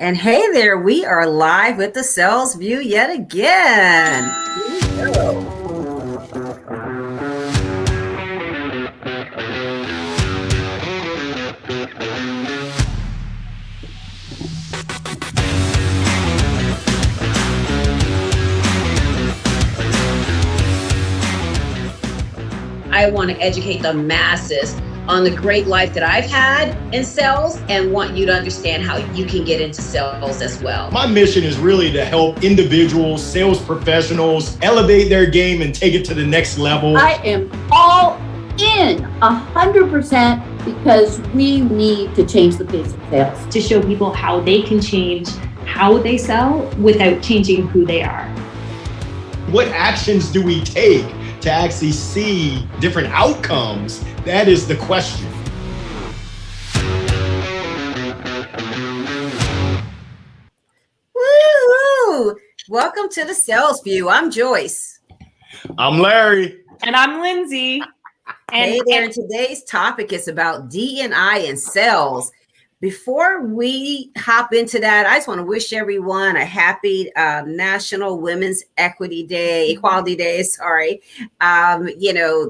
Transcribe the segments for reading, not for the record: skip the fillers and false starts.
And hey there, we are live with the Sales View yet again. Here we go. I want to educate the masses on the great life that I've had in sales and want you to understand how you can get into sales as well. My mission is really to help individuals, sales professionals, elevate their game and take it to the next level. I am all in 100% because we need to change the face of sales. To show people how they can change how they sell without changing who they are. What actions do we take to actually see different outcomes? That is the question. Woo-hoo! Welcome to the Sales View. I'm Joyce. I'm Larry. And I'm Lindsay. Hey there, and today's topic is about D&I and sales. Before we hop into that, I just want to wish everyone a happy National Women's Equality Day.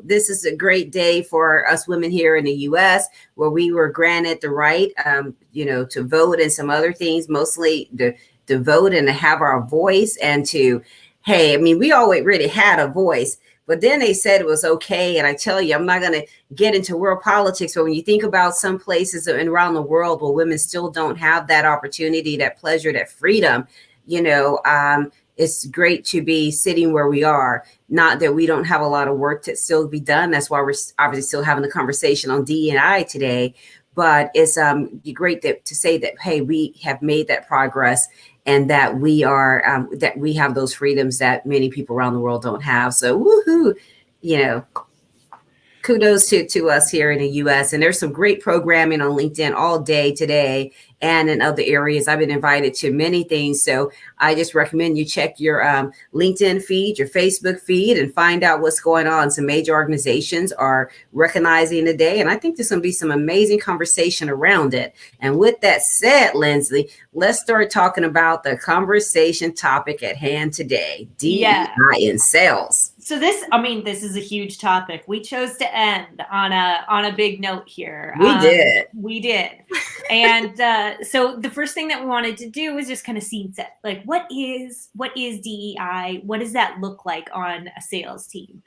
This is a great day for us women here in the U.S. where we were granted the right, to vote and some other things, mostly to vote and to have our voice and we always really had a voice. But then they said it was okay. And I tell you, I'm not going to get into world politics, but when you think about some places around the world where women still don't have that opportunity, that pleasure, that freedom, it's great to be sitting where we are. Not that we don't have a lot of work to still be done. That's why we're obviously still having the conversation on D&I today. But it's great to say that, hey, we have made that progress and that we are that we have those freedoms that many people around the world don't have. So woohoo, kudos to us here in the US. And there's some great programming on LinkedIn all day today and in other areas. I've been invited to many things. So I just recommend you check your LinkedIn feed, your Facebook feed, and find out what's going on. Some major organizations are recognizing the day. And I think there's going to be some amazing conversation around it. And with that said, Lindsay, let's start talking about the conversation topic at hand today, D&I in sales. So this is a huge topic. We chose to end on a big note here. We did. And so the first thing that we wanted to do was just kind of scene set. Like, what is DEI? What does that look like on a sales team?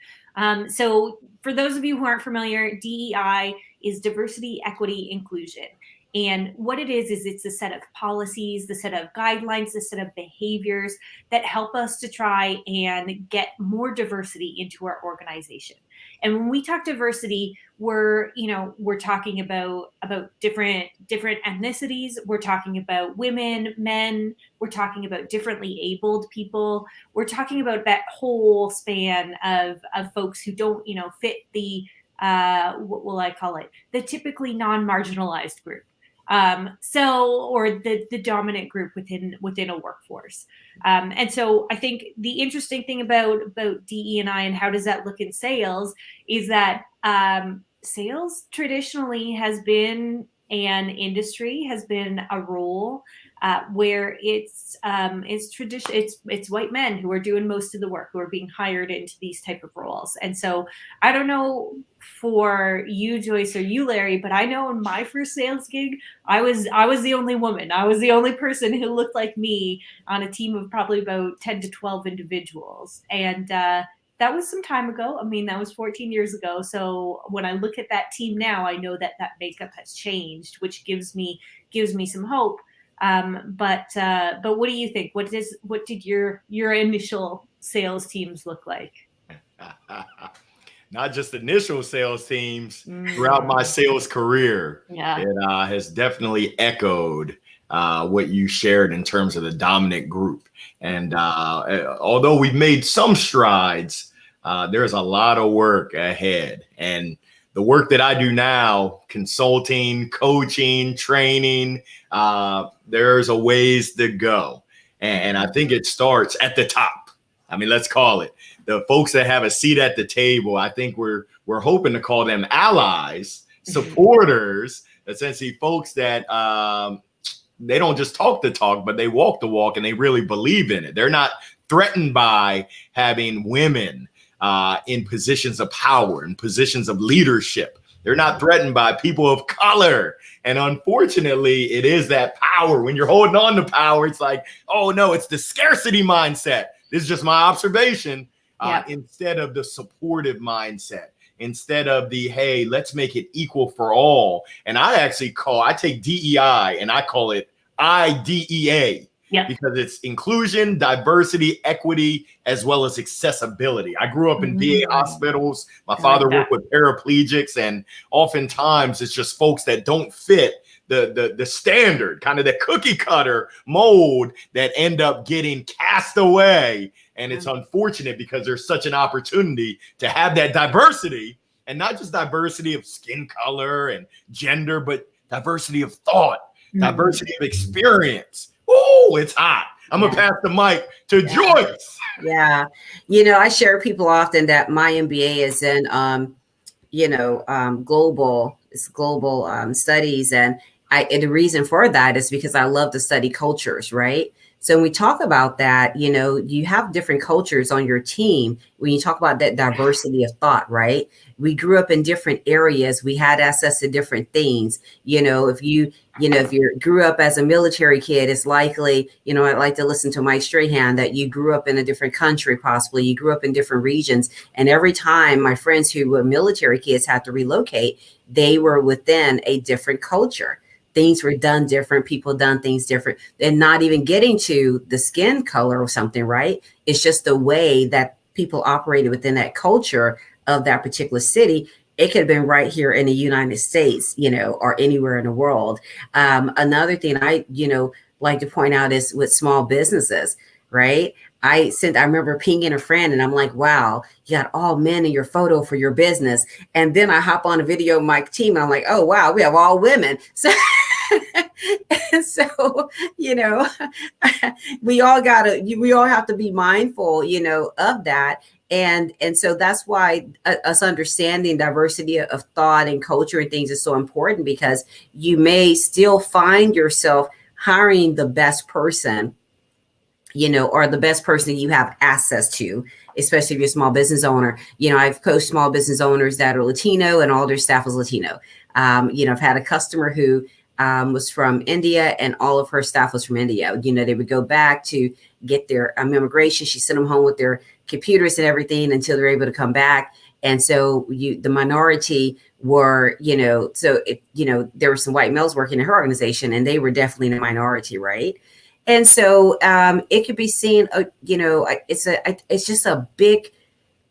So for those of you who aren't familiar, DEI is diversity, equity, inclusion. And what it is it's a set of policies, the set of guidelines, the set of behaviors that help us to try and get more diversity into our organization. And when we talk diversity, we're talking about different ethnicities. We're talking about women, men. We're talking about differently abled people. We're talking about that whole span of folks who don't, fit the, what will I call it? The typically non-marginalized group. Or the dominant group within a workforce. And so I think the interesting thing about DE&I and how does that look in sales is that sales traditionally has been an industry, has been a role where it's white men who are doing most of the work, who are being hired into these type of roles. And so I don't know for you, Joyce, or you, Larry, but I know in my first sales gig, I was the only woman. I was the only person who looked like me on a team of probably about 10 to 12 individuals. And that was some time ago. That was 14 years ago. So when I look at that team now, I know that makeup has changed, which gives me some hope. But what do you think? What did your initial sales teams look like? Not just initial sales teams, throughout my sales career. Yeah. It has definitely echoed what you shared in terms of the dominant group. And although we've made some strides, there's a lot of work ahead. And the work that I do now, consulting, coaching, training, there's a ways to go. And I think it starts at the top. Let's call it the folks that have a seat at the table. I think we're hoping to call them allies, supporters, essentially folks that they don't just talk the talk, but they walk the walk, and they really believe in it. They're not threatened by having women in positions of power, in positions of leadership. They're not threatened by people of color. And unfortunately, it is that power. When you're holding on to power, it's like, oh no, it's the scarcity mindset. This is just my observation. Instead of the supportive mindset, instead of the, hey, let's make it equal for all. And I take DEI and I call it IDEA. Because it's inclusion, diversity, equity, as well as accessibility. I grew up in VA hospitals. My father worked with paraplegics, and oftentimes it's just folks that don't fit the standard, kind of the cookie cutter mold, that end up getting cast away. And it's unfortunate because there's such an opportunity to have that diversity, and not just diversity of skin color and gender, but diversity of thought, diversity of experience. Oh, it's hot. I'm going to pass the mic to Joyce. Yeah. I share people often that my MBA is in, global studies. And the reason for that is because I love to study cultures, right? So when we talk about that, you have different cultures on your team. When you talk about that diversity of thought, right? We grew up in different areas. We had access to different things. If you grew up as a military kid, it's likely, I'd like to listen to Mike Strahan, that you grew up in a different country, possibly you grew up in different regions. And every time my friends who were military kids had to relocate, they were within a different culture. Things were done different. People done things different. And not even getting to the skin color or something, right? It's just the way that people operated within that culture of that particular city. It could have been right here in the United States, or anywhere in the world. Another thing I, like to point out is with small businesses, right? I remember pinging a friend and I'm like, wow, you got all men in your photo for your business. And then I hop on a video of my team and I'm like, oh, wow, we have all women. So, and so, we all have to be mindful, of that. And so that's why us understanding diversity of thought and culture and things is so important, because you may still find yourself hiring the best person, or the best person you have access to, especially if you're a small business owner. I've coached small business owners that are Latino and all their staff is Latino. I've had a customer who was from India and all of her staff was from India. They would go back to get their immigration. She sent them home with their computers and everything until they're able to come back. And so the minority were, there were some white males working in her organization and they were definitely in a minority, right? And so it could be seen, it's just a big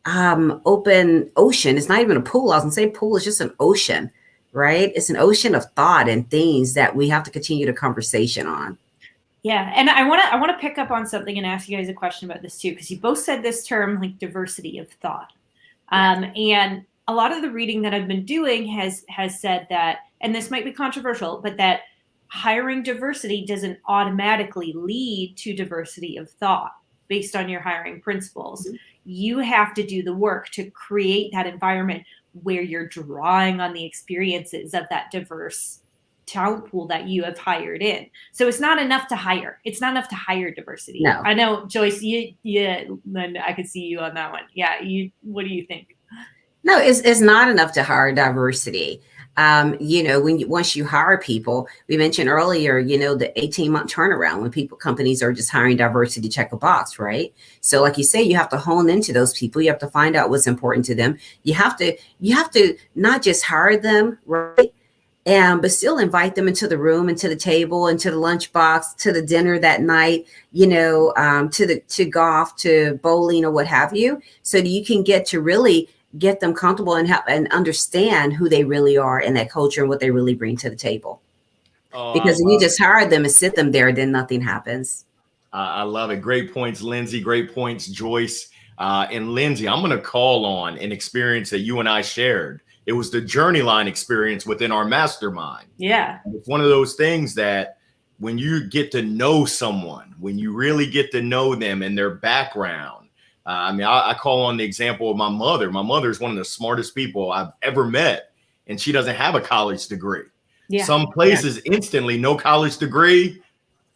open ocean. It's not even a pool. I was gonna say pool is just an ocean, right? It's an ocean of thought and things that we have to continue the conversation on. Yeah, and I want to pick up on something and ask you guys a question about this too, because you both said this term, like diversity of thought, and a lot of the reading that I've been doing has said that, and this might be controversial, but that hiring diversity doesn't automatically lead to diversity of thought based on your hiring principles. Mm-hmm. You have to do the work to create that environment where you're drawing on the experiences of that diverse talent pool that you have hired in. So it's not enough to hire. It's not enough to hire diversity. No. I know, Joyce, I could see you on that one. Yeah. What do you think? No, it's not enough to hire diversity. Once you hire people, we mentioned earlier, the 18-month turnaround when companies are just hiring diversity, check a box, right? So like you say, you have to hone into those people. You have to find out what's important to them. You have to not just hire them, right? But still invite them into the room, into the table, into the lunchbox, to the dinner that night, to golf, to bowling or what have you, so that you can get them comfortable and understand who they really are in that culture and what they really bring to the table. Because if you just hire them and sit them there, then nothing happens. I love it. Great points, Lindsay. Great points, Joyce. And Lindsay, I'm going to call on an experience that you and I shared. It was the Journey Line experience within our mastermind. Yeah. It's one of those things that when you get to know someone, when you really get to know them and their background, I call on the example of my mother. My mother is one of the smartest people I've ever met, and she doesn't have a college degree. Some places instantly, no college degree.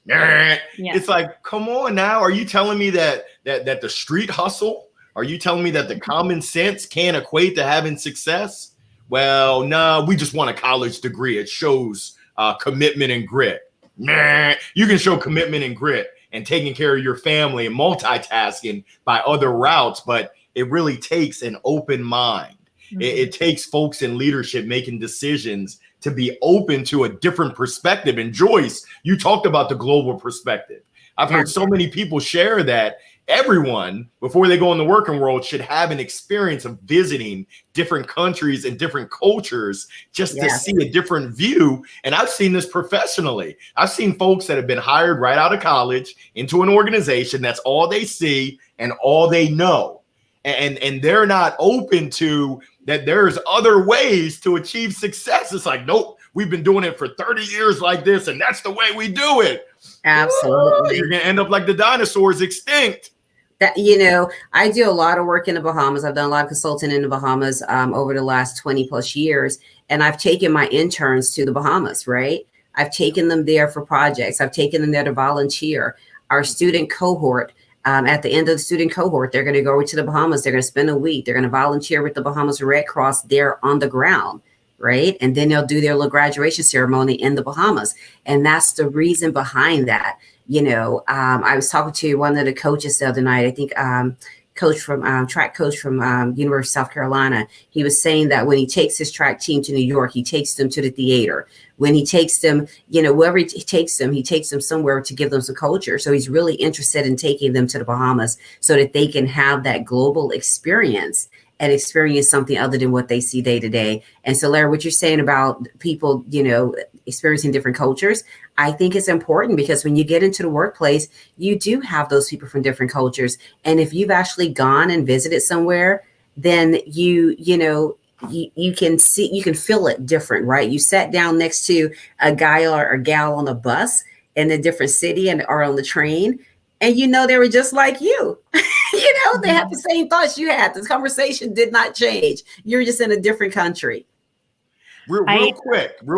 It's like, come on now. Are you telling me that the street hustle? Are you telling me that the common sense can't equate to having success? Well, no, we just want a college degree. It shows commitment and grit. You can show commitment and grit and taking care of your family and multitasking by other routes, but it really takes an open mind. It takes folks in leadership making decisions to be open to a different perspective. And Joyce, you talked about the global perspective. I've heard so many people share that everyone, before they go in the working world, should have an experience of visiting different countries and different cultures just to see a different view. And I've seen this professionally. I've seen folks that have been hired right out of college into an organization. That's all they see and all they know. And they're not open to that there's other ways to achieve success. It's like, nope, we've been doing it for 30 years like this, and that's the way we do it. Absolutely. You're going to end up like the dinosaurs, extinct. That, you know, I do a lot of work in the Bahamas. I've done a lot of consulting in the Bahamas over the last 20 plus years. And I've taken my interns to the Bahamas, right? I've taken them there for projects. I've taken them there to volunteer. Our student cohort, at the end of the student cohort, they're going to go over to the Bahamas. They're going to spend a week. They're going to volunteer with the Bahamas Red Cross there on the ground, right? And then they'll do their little graduation ceremony in the Bahamas. And that's the reason behind that. You know, I was talking to one of the coaches the other night, I think track coach from University of South Carolina. He was saying that when he takes his track team to New York, he takes them to the theater. When he takes them, you know, wherever he takes them somewhere to give them some culture. So he's really interested in taking them to the Bahamas so that they can have that global experience and experience something other than what they see day to day. And so, Larry, what you're saying about people, you know, experiencing different cultures, I think it's important because when you get into the workplace, you do have those people from different cultures. And if you've actually gone and visited somewhere, then you can see, you can feel it different, right? You sat down next to a guy or a gal on a bus in a different city or on the train, and you know they were just like you. You know, they have the same thoughts you had. This conversation did not change. You're just in a different country. Real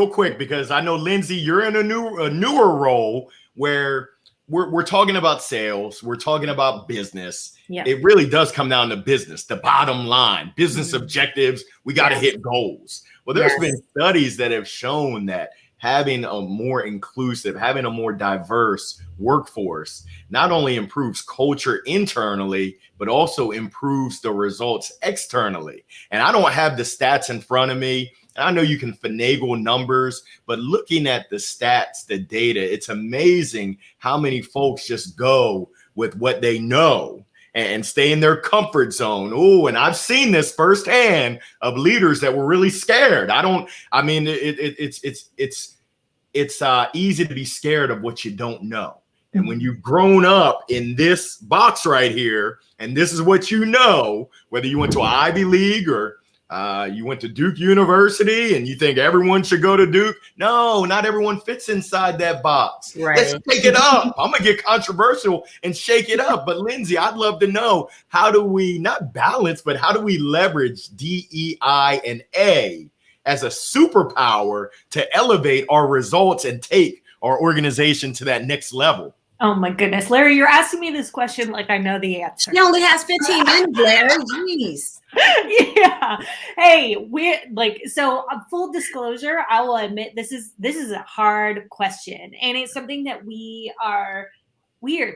quick, because I know, Lindsay, you're in a newer role where we're talking about sales, we're talking about business. Yeah. It really does come down to business, the bottom line, business objectives. We got to hit goals. Well, there's been studies that have shown that having a more inclusive, having a more diverse workforce not only improves culture internally, but also improves the results externally. And I don't have the stats in front of me. I know you can finagle numbers, but looking at the stats, the data, it's amazing how many folks just go with what they know and stay in their comfort zone. Oh, and I've seen this firsthand of leaders that were really scared. It's easy to be scared of what you don't know. And when you've grown up in this box right here, and this is what you know, whether you went to an Ivy League or you went to Duke University and you think everyone should go to Duke. No, not everyone fits inside that box. Right. Let's shake it up. I'm going to get controversial and shake it up. But Lindsay, I'd love to know, how do we not balance, but how do we leverage DEI and A as a superpower to elevate our results and take our organization to that next level? Oh my goodness, Larry, you're asking me this question like I know the answer. She only has 15 minutes, Larry. Jeez. Yeah. Hey, we're like, so full disclosure, I will admit this is a hard question, and it's something that we are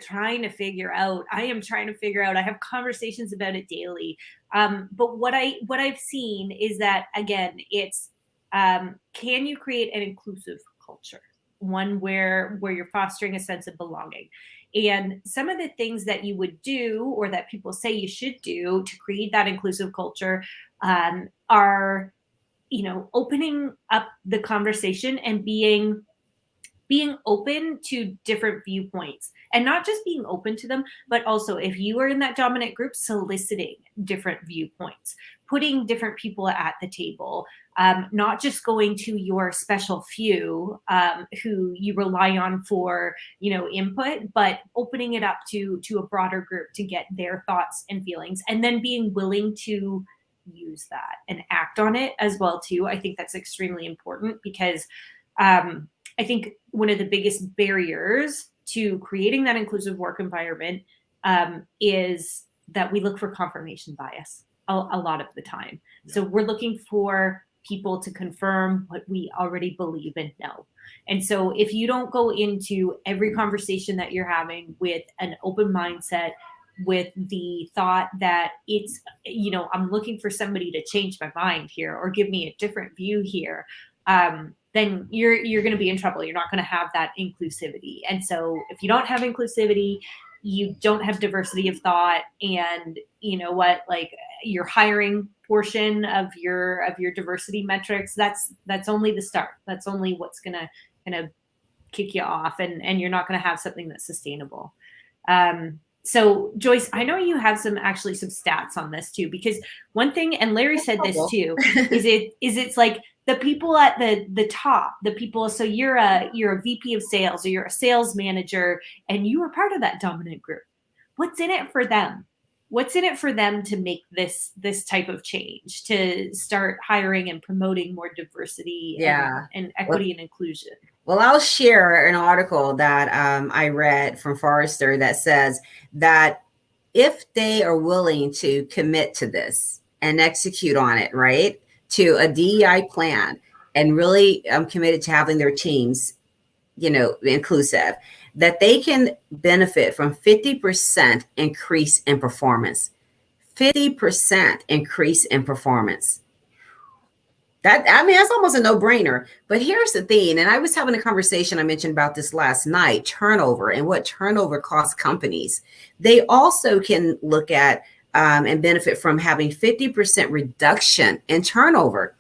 trying to figure out. I am trying to figure out. I have conversations about it daily. But what I've seen is that, again, it's can you create an inclusive culture? One where you're fostering a sense of belonging. And some of the things that you would do, or that people say you should do to create that inclusive culture, are, you know, opening up the conversation and being open to different viewpoints, and not just being open to them, but also, if you are in that dominant group, soliciting different viewpoints, putting different people at the table, not just going to your special few who you rely on for, you know, input, but opening it up to a broader group to get their thoughts and feelings, and then being willing to use that and act on it as well too. I think that's extremely important, because I think one of the biggest barriers to creating that inclusive work environment is that we look for confirmation bias a lot of the time. Yeah. So we're looking for people to confirm what we already believe and know. And so if you don't go into every conversation that you're having with an open mindset, with the thought that it's, I'm looking for somebody to change my mind here or give me a different view here, then you're going to be in trouble. You're not going to have that inclusivity. And so if you don't have inclusivity, you don't have diversity of thought, and you know what, like your hiring portion of your diversity metrics, that's only the start. That's only what's going to kind of kick you off, and you're not going to have something that's sustainable. So Joyce, I know you have some stats on this too, because one thing, and Larry said this too, is it's like the people at the top, the people. So you're a VP of sales, or you're a sales manager, and you were part of that dominant group. What's in it for them? What's in it for them to make this type of change, to start hiring and promoting more diversity and equity and inclusion? Well, I'll share an article that I read from Forrester that says that if they are willing to commit to this and execute on it, right, to a DEI plan, and really committed to having their teams, inclusive, that they can benefit from 50% increase in performance. 50% increase in performance. That's almost a no-brainer. But here's the thing, and I was having a conversation, I mentioned about this last night, turnover and what turnover costs companies. They also can look at and benefit from having 50% reduction in turnover.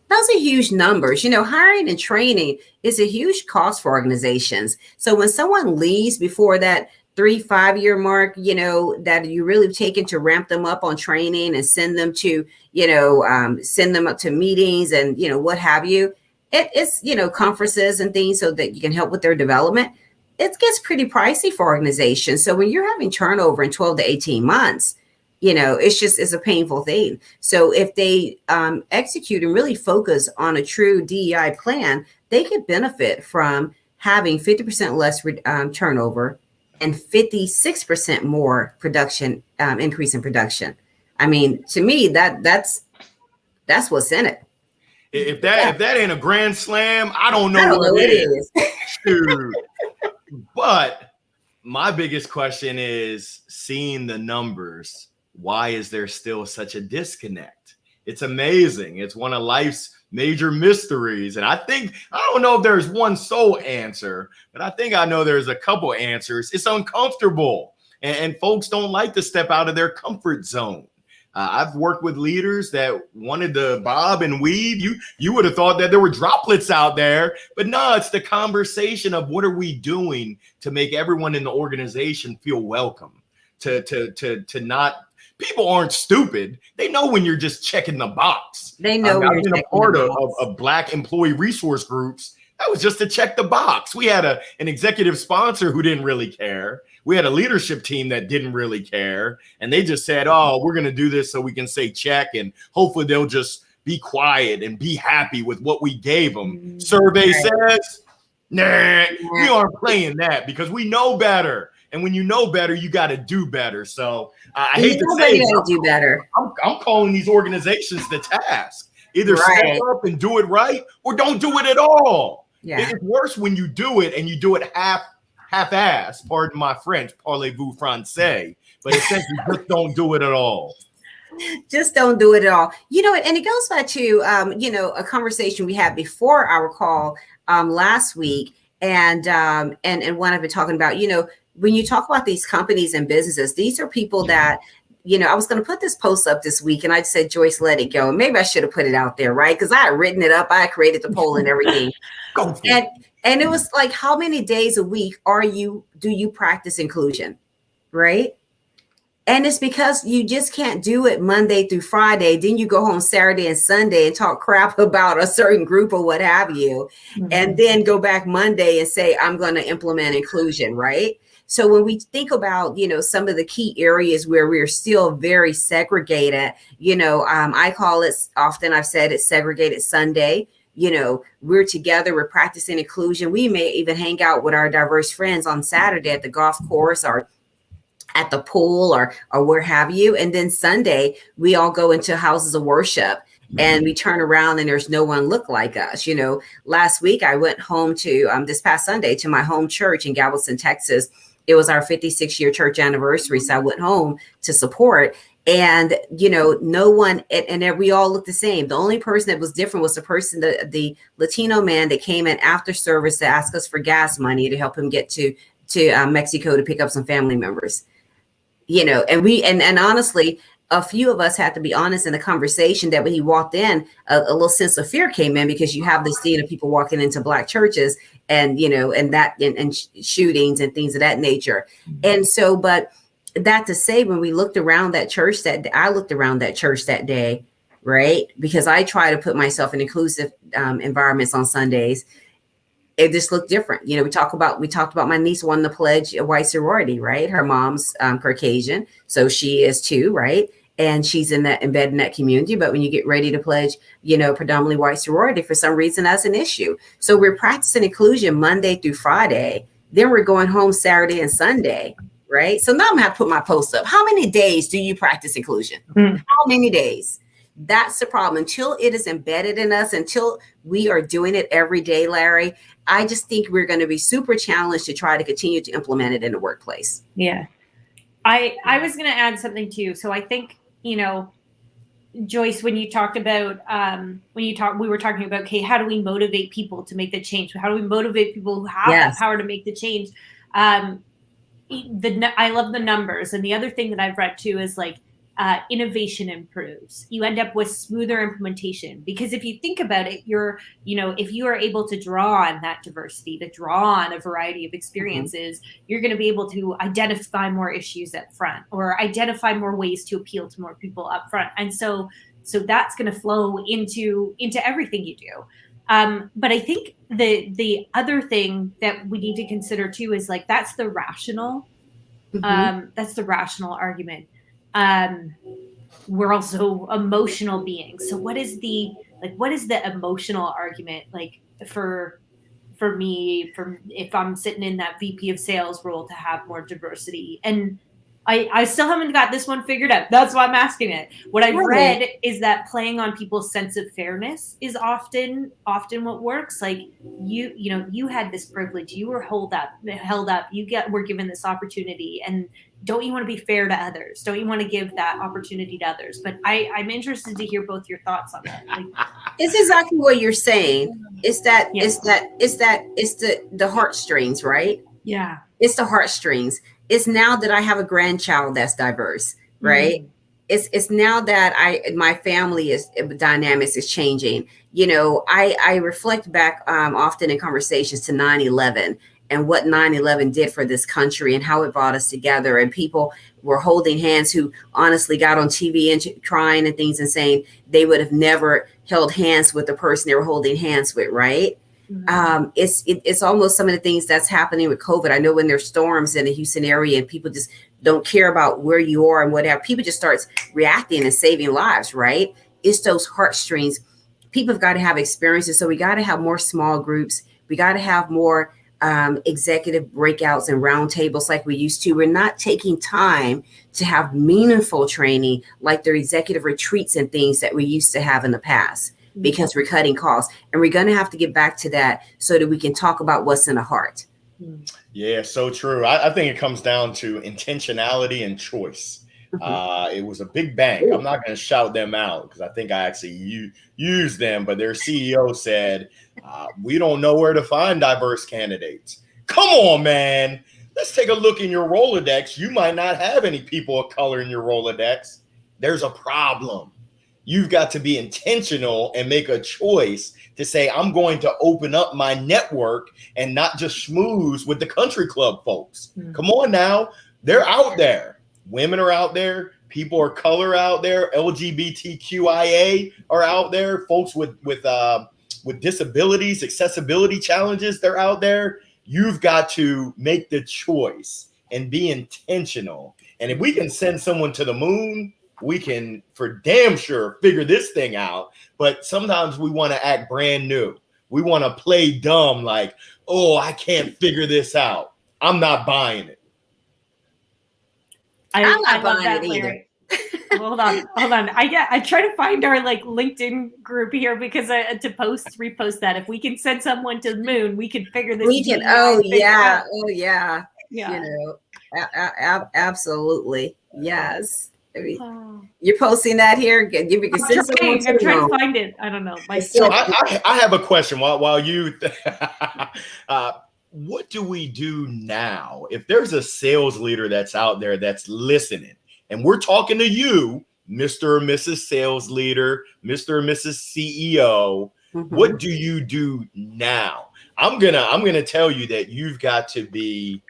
Those are huge numbers. Hiring and training is a huge cost for organizations. So when someone leaves before that 3-5 year mark, that you really taken to ramp them up on training and send them to, send them up to meetings and, what have you. It's, conferences and things so that you can help with their development. It gets pretty pricey for organizations. So when you're having turnover in 12 to 18 months, it's a painful thing. So if they execute and really focus on a true DEI plan, they could benefit from having 50% less turnover and 56% more production, increase in production. I mean, to me, that's what's in it. If that ain't a grand slam, I don't know what it is. But my biggest question is, seeing the numbers, why is there still such a disconnect? It's amazing. It's one of life's major mysteries. And I don't know if there's one sole answer, but I think I know there's a couple answers. It's uncomfortable, and folks don't like to step out of their comfort zone. I've worked with leaders that wanted to bob and weave. You would have thought that there were droplets out there, but no, it's the conversation of what are we doing to make everyone in the organization feel welcome, to not. People aren't stupid. They know when you're just checking the box. They know. I've been a part of Black employee resource groups. That was just to check the box. We had an executive sponsor who didn't really care. We had a leadership team that didn't really care. And they just said, oh, we're going to do this so we can say check. And hopefully they'll just be quiet and be happy with what we gave them. Survey says, nah, we aren't playing that because we know better. And when you know better, you got to do better. So I hate to say it, do better. I'm calling these organizations to task. Either step up and do it right, or don't do it at all. Yeah. It's worse when you do it and you do it half-ass. Pardon my French, parlez-vous français. But essentially, just don't do it at all. Just don't do it at all. And it goes back to a conversation we had before our call last week, and one I've been talking about. When you talk about these companies and businesses, these are people that, I was going to put this post up this week and I said, Joyce, let it go. And maybe I should have put it out there, right? Because I had written it up. I created the poll and everything. And it was like, how many days a week do you practice inclusion, right? And it's because you just can't do it Monday through Friday. Then you go home Saturday and Sunday and talk crap about a certain group or what have you. Mm-hmm. And then go back Monday and say, I'm going to implement inclusion, right? So when we think about, some of the key areas where we're still very segregated, I call it, often I've said it's segregated Sunday. we're together, we're practicing inclusion. We may even hang out with our diverse friends on Saturday at the golf course or at the pool or where have you. And then Sunday, we all go into houses of worship and we turn around and there's no one look like us. Last week I went home to this past Sunday to my home church in Galveston, Texas. It was our 56-year church anniversary. So I went home to support. And, no one, and we all looked the same. The only person that was different was the Latino man that came in after service to ask us for gas money to help him get to Mexico to pick up some family members. And honestly, a few of us had to be honest in the conversation that when he walked in, a little sense of fear came in because you have this scene of people walking into Black churches and, and shootings and things of that nature. And so, but that to say, when we looked around that church I looked around that church that day, right? Because I try to put myself in inclusive environments on Sundays. It just looked different. We talked about my niece won the pledge of white sorority, right? Her mom's Caucasian, so she is too, right? And she's embedded in that community. But when you get ready to pledge, predominantly white sorority, for some reason, that's an issue. So we're practicing inclusion Monday through Friday. Then we're going home Saturday and Sunday, right? So now I'm gonna have to put my post up. How many days do you practice inclusion? How many days? That's the problem. Until it is embedded in us, until we are doing it every day, Larry, I just think we're going to be super challenged to try to continue to implement it in the workplace. Yeah. I was going to add something too. So I think, Joyce, when you talked about, we were talking about, okay, how do we motivate people to make the change? How do we motivate people who have that power to make the change? I love the numbers. And the other thing that I've read too is like, innovation improves. You end up with smoother implementation, because if you think about it, if you are able to draw on that diversity, to draw on a variety of experiences, you're going to be able to identify more issues up front or identify more ways to appeal to more people up front. And so that's going to flow into everything you do. But I think the other thing that we need to consider too is like, that's the rational argument. We're also emotional beings. So what is the emotional argument like for me, if I'm sitting in that VP of sales role, to have more diversity? And I still haven't got this one figured out. That's why I'm asking it. What I've read is that playing on people's sense of fairness is often what works. Like you had this privilege, you were held up, were given this opportunity, and don't you want to be fair to others? Don't you want to give that opportunity to others? But I'm interested to hear both your thoughts on that. Like, it's exactly what you're saying. It's the heartstrings, right? Yeah. It's the heartstrings. It's now that I have a grandchild that's diverse, right? It's now that my family dynamics is changing. I reflect back often in conversations to 9/11 and what 9/11 did for this country and how it brought us together. And people were holding hands who honestly got on TV and crying and things and saying they would have never held hands with the person they were holding hands with, right? It's almost some of the things that's happening with COVID. I know when there's storms in the Houston area and people just don't care about where you are and whatever, people just starts reacting and saving lives, right? It's those heartstrings. People have got to have experiences. So we got to have more small groups. We got to have more executive breakouts and roundtables like we used to. We're not taking time to have meaningful training like their executive retreats and things that we used to have in the past, because we're cutting costs. And we're going to have to get back to that so that we can talk about what's in the heart. Yeah, so true. I think it comes down to intentionality and choice. It was a big bank. I'm not going to shout them out because I think I actually used them, but their CEO said, we don't know where to find diverse candidates. Come on, man. Let's take a look in your Rolodex. You might not have any people of color in your Rolodex. There's a problem. You've got to be intentional and make a choice to say, I'm going to open up my network and not just schmooze with the country club folks. Come on now. They're out there. Women are out there. People of color out there. LGBTQIA are out there. Folks with disabilities, accessibility challenges, they're out there. You've got to make the choice and be intentional. And if we can send someone to the moon, we can for damn sure figure this thing out. But sometimes we want to act brand new. We want to play dumb, like, oh, I can't figure this out. I'm not buying it. I'm not buying it either. Hold on. I try to find our like LinkedIn group here because to repost that. If we can send someone to the moon, we can figure this. We can. Oh yeah. You know, absolutely. Yes. I mean, you're posting that here. I'm trying to find it. I don't know. So I have a question while you. What do we do now if there's a sales leader that's out there that's listening, and we're talking to you, Mr. or Mrs. Sales Leader, Mr. or Mrs. CEO? Mm-hmm. What do you do now? I'm gonna tell you that you've got to be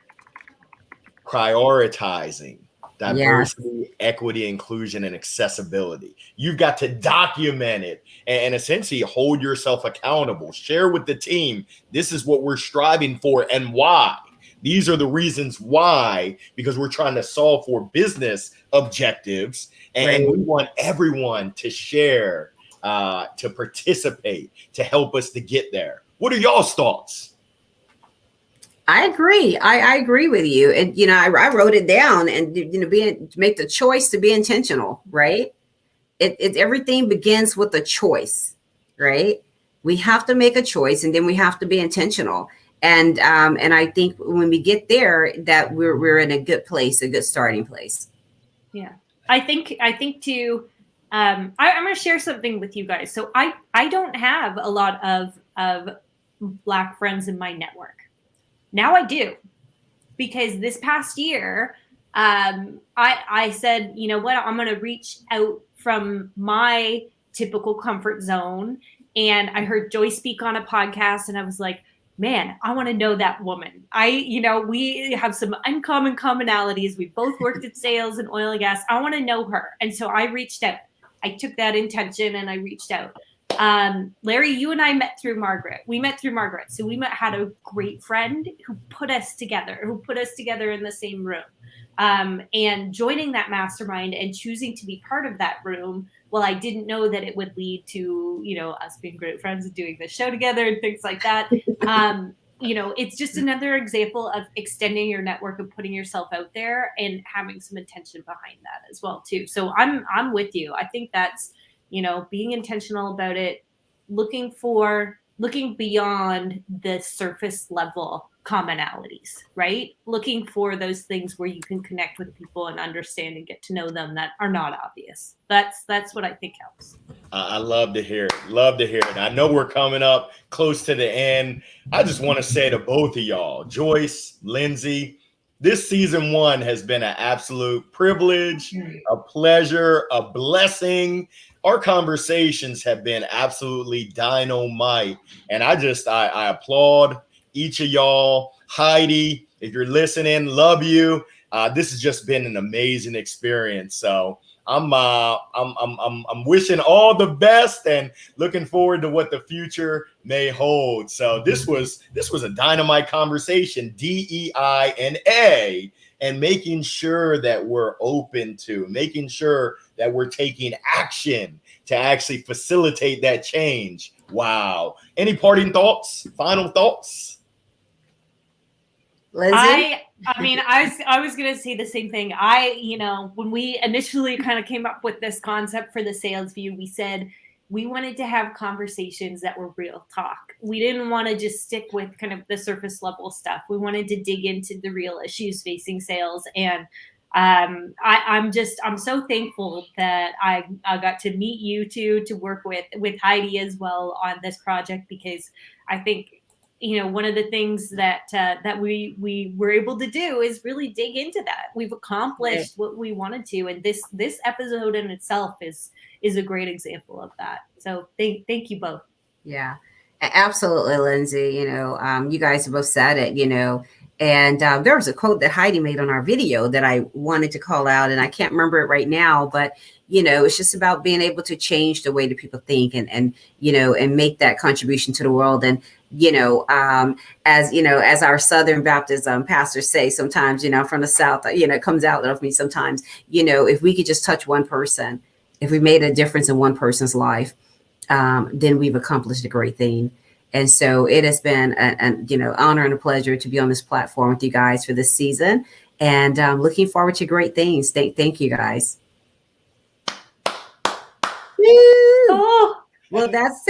prioritizing diversity, equity, inclusion, and accessibility. You've got to document it and essentially hold yourself accountable. Share with the team, this is what we're striving for and why. These are the reasons why, because we're trying to solve for business objectives, and we want everyone to share, to participate, to help us to get there. What are y'all's thoughts? I agree. I agree with you. And, you know, I wrote it down, and, you know, make the choice to be intentional, right? Everything begins with a choice, right? We have to make a choice, and then we have to be intentional. And I think when we get there, that we're in a good place, a good starting place. Yeah. I think too, I'm going to share something with you guys. So I don't have a lot of Black friends in my network. Now I do, because this past year, I said, you know what, I'm going to reach out from my typical comfort zone. And I heard Joy speak on a podcast, and I was like, man, I want to know that woman. We have some uncommon commonalities. We both worked at sales and oil and gas. I want to know her. And so I reached out. I took that intention and I reached out. Larry, you and I met through Margaret. So we had a great friend who put us together in the same room. And joining that mastermind and choosing to be part of that room, well, I didn't know that it would lead to, you know, us being great friends and doing this show together and things like that. You know, it's just another example of extending your network and putting yourself out there and having some intention behind that as well, too. So I'm with you. I think that's, you know, being intentional about it, looking beyond the surface level commonalities, right? Looking for those things where you can connect with people and understand and get to know them that are not obvious. That's what I think helps. I love to hear it. I know we're coming up close to the end. I just want to say to both of y'all, Joyce, Lindsay, this season 1 has been an absolute privilege, a pleasure, a blessing. Our conversations have been absolutely dynamite. And I applaud each of y'all. Heidi, if you're listening, love you. This has just been an amazing experience. So I'm wishing all the best and looking forward to what the future may hold. So this was a dynamite conversation, DEINA, and making sure that we're open to, making sure that we're taking action to actually facilitate that change. Wow. Any parting thoughts? Final thoughts? Lindsay? I was going to say the same thing. When we initially kind of came up with this concept for the Sales View, we said we wanted to have conversations that were real talk. We didn't want to just stick with kind of the surface level stuff. We wanted to dig into the real issues facing sales. And I'm so thankful that I got to meet you two, to work with Heidi as well on this project, because I think, you know, one of the things that we were able to do is really dig into that. We've accomplished what we wanted to, and this episode in itself is a great example of that. So thank you both. Yeah, absolutely, Lindsay. You know, you guys both said it. You know, and there was a quote that Heidi made on our video that I wanted to call out, and I can't remember it right now, but you know, it's just about being able to change the way that people think and you know, and make that contribution to the world. And as our Southern Baptist pastors say sometimes, from the South, it comes out of me sometimes, if we could just touch one person, if we made a difference in one person's life, then we've accomplished a great thing. And so it has been an honor and a pleasure to be on this platform with you guys for this season, and looking forward to great things. Thank you guys. Oh. Well, that's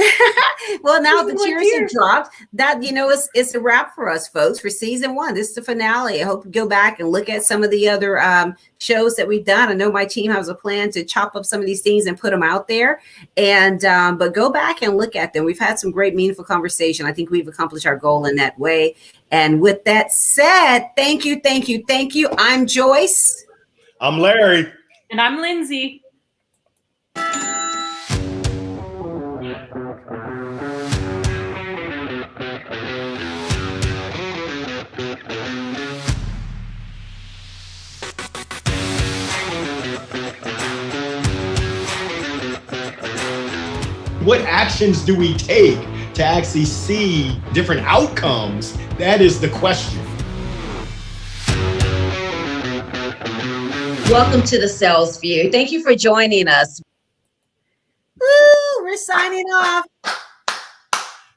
well. Now the cheers have dropped. That it's a wrap for us, folks, for season 1. This is the finale. I hope you go back and look at some of the other shows that we've done. I know my team has a plan to chop up some of these things and put them out there. And but go back and look at them. We've had some great, meaningful conversation. I think we've accomplished our goal in that way. And with that said, thank you. I'm Joyce. I'm Larry. And I'm Lindsay. What actions do we take to actually see different outcomes? That is the question. Welcome to the Sales View. Thank you for joining us. Woo, we're signing off.